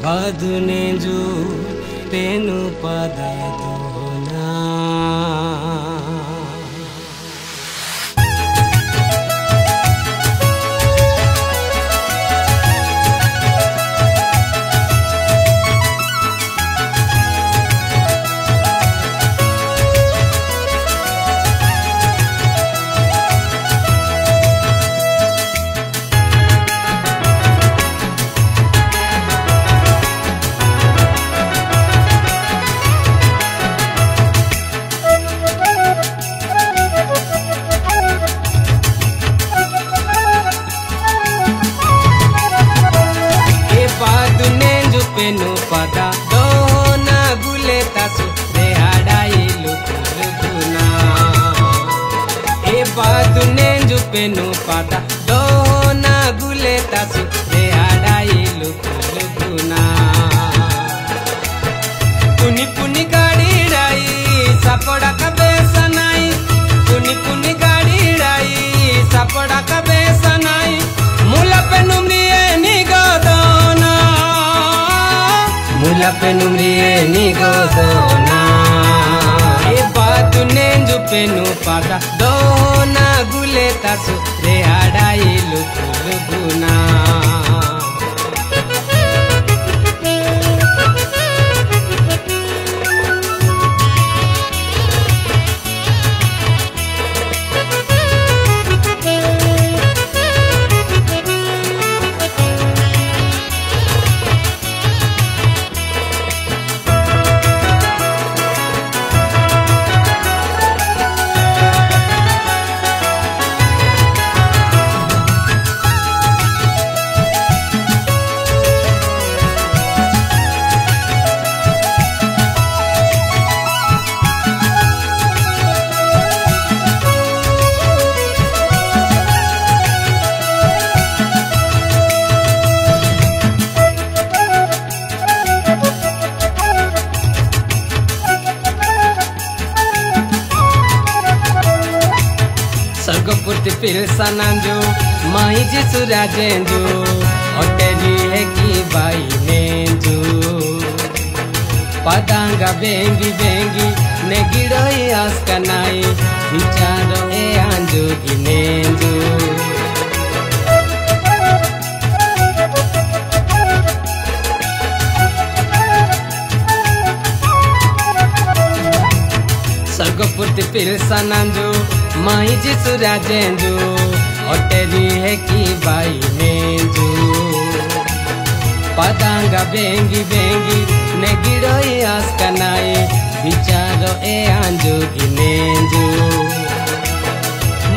बादुनेजु पेनु पददोना पेनु पदा दोना गुले तासु रे हाडाई लुकुना ए बादुने जु पेनु पदा दोना गुले तासु रे हाडाई लुकुना पुनी पुनी गाड़ी राई सापड़ा का बेसनाई पुनी पुनी गाड़ी राई सापड़ा का बेसनाई मुला पेनु मिए निगदना मुला पेनु मिए निगदना ए बादुने जु पेनु पदा दोना गुले तासु रे हाडाई लुकुना सर्गपुर्ति पिरसा नांजो माई जी सुराजेंजो होटेली है की बाई नेंजो पदांगा बेंगी बेंगी नेगिरोई आस्कनाई विचारो ए आंजो गिनेंजो सर्गपुर्ति पिरसा नांजो माई जी सुराजेंजो होटेली है की बाई नेंजो पदांगा बेंगी बेंगी नेगिरोई आस्कनाई विचारो ए आंजो गिनेंजो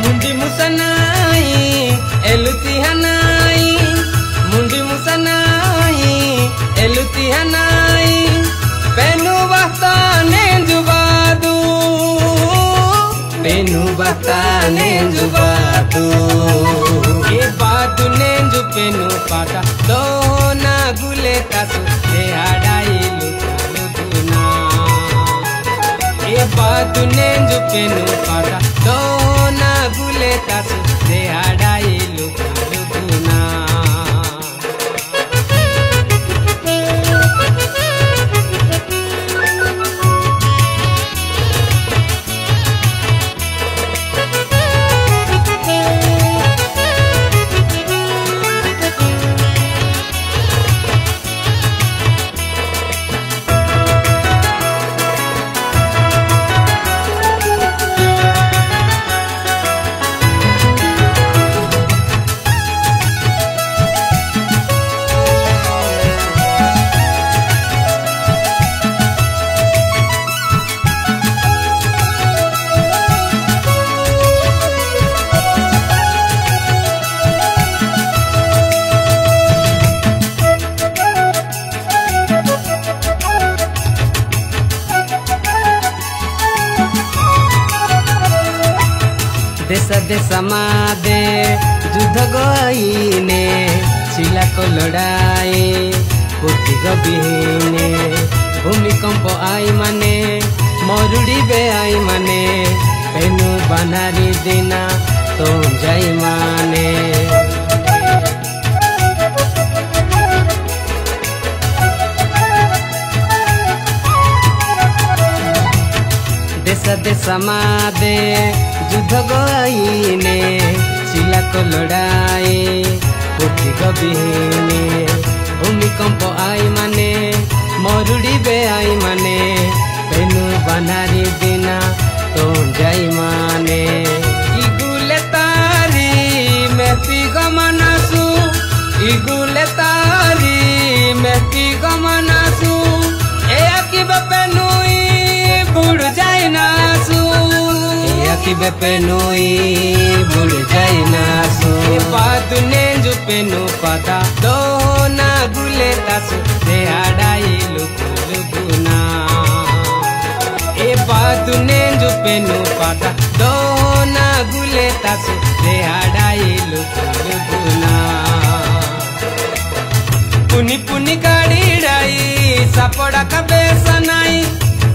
मुंडी मुसनाई एलुती हनाई मुंडी मुसनाई एलुती हनाई पेनु बहता नेंजो बादू पेनु बताने जुबातू ए बादू नेंजु पेनु पाता दोना गुले तासु रे हाडाई लुकुना ए बादू नेंजु पेनु पाता दोना गुले तासु रे हाडाई लुकुना देश देश मादे युद्ध गईने चिला को लड़ाई कोटि गबीने भूमिकंप आई माने मरुड़ी बे आई माने पेनु बनारी दिना तो जाई माने बाटे समादे युद्ध गईने शिला को लड़ाई कोठी गबिने भूमिकंप आई माने मरुड़ी बे आई माने तेनु बनारी बिना तो जाई माने इगुले तारी मेपी गमनासु इगुले तारी मेपी गमनासु ए आकी बपेनुई बुड़ जाई नासु ए आकी बपेनुई बुड़ जाई नासु पादुने जुपेनु पता दो ना गुले तासु दे आडाई लुकुलुगुना ए पादुने जुपेनु पता दो ना गुले तासु दे आडाई लुकुलुगुना पुनी पुनी गाड़ी डाई सापड़ा का बेसनाई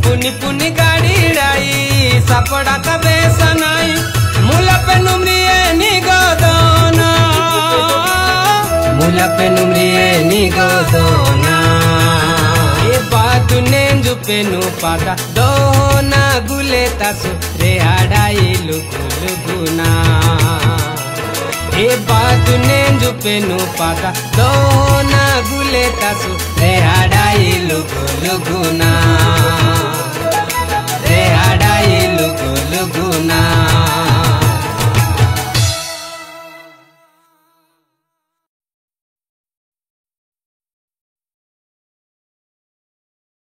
पुनी पुनी गाड़ी डाई सापड़ा का बेसनाई मुला पे नुमरिए निगोदोना मुला पे नुमरिए निगोदोना ए बात नेंजु पेनु पाता दोना गुले तासु रे आडाई लुकुलुगुना ए बात नेंजु पेनु पाता दोना गुले तासु रे आडाई लुकुलुगुना